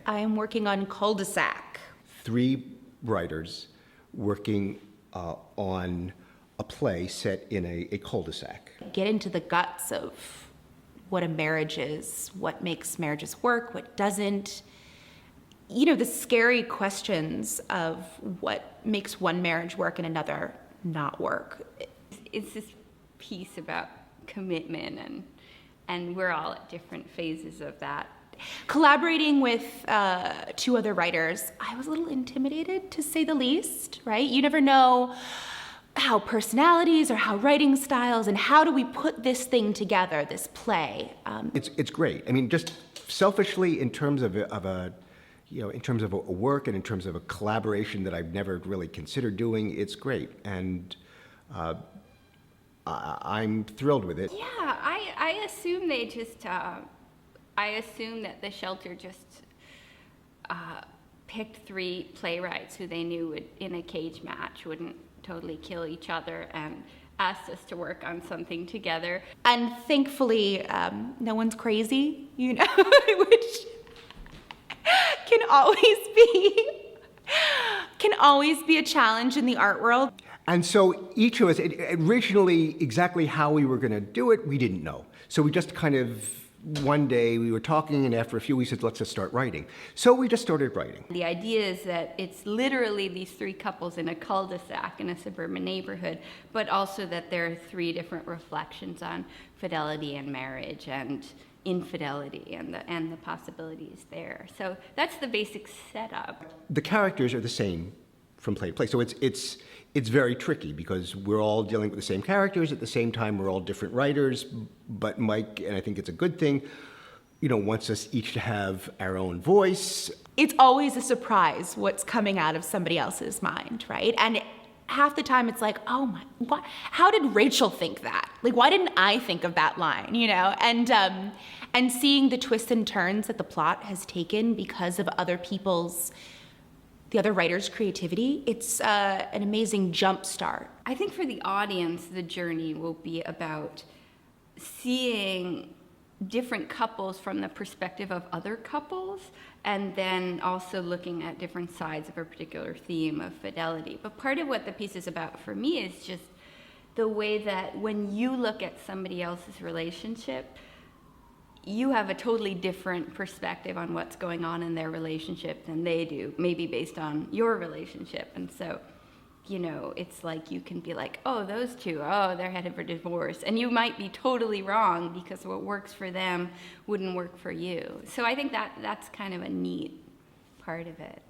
I am working on Cul-de-Sac. 3 writers working on a play set in a cul-de-sac. Get into the guts of what a marriage is, what makes marriages work, what doesn't. You know, the scary questions of what makes one marriage work and another not work. It's this piece about commitment, and we're all at different phases of that. Collaborating with 2 other writers, I was a little intimidated, to say the least, right? You never know how personalities or how writing styles, and how do we put this thing together, this play. It's great. I mean, just selfishly, in terms of a work and in terms of a collaboration that I've never really considered doing, it's great, and I'm thrilled with it. Yeah, I assume they just, I assume that the shelter just picked 3 playwrights who they knew would, in a cage match, wouldn't totally kill each other, and asked us to work on something together. And thankfully, no one's crazy, you know, which can always be a challenge in the art world. And so each of us, originally exactly how we were going to do it, we didn't know. So we just kind of, one day we were talking, and after a few weeks said, let's just start writing. So we just started writing. The idea is that it's literally these 3 couples in a cul-de-sac in a suburban neighborhood, but also that there are 3 different reflections on fidelity and marriage and infidelity and the possibilities there. So that's the basic setup. The characters are the same from play to play. So it's very tricky because we're all dealing with the same characters. At the same time, we're all different writers. But Mike, and I think it's a good thing, you know, wants us each to have our own voice. It's always a surprise what's coming out of somebody else's mind, right? And half the time it's like, oh my, what? How did Rachel think that? Like, why didn't I think of that line, you know? And seeing the twists and turns that the plot has taken because of the other writers' creativity, it's an amazing jump start. I think for the audience, the journey will be about seeing different couples from the perspective of other couples, and then also looking at different sides of a particular theme of fidelity. But part of what the piece is about for me is just the way that when you look at somebody else's relationship, you have a totally different perspective on what's going on in their relationship than they do, maybe based on your relationship. And so, you know, it's like you can be like, oh, those 2, oh, they're headed for divorce. And you might be totally wrong because what works for them wouldn't work for you. So I think that's kind of a neat part of it.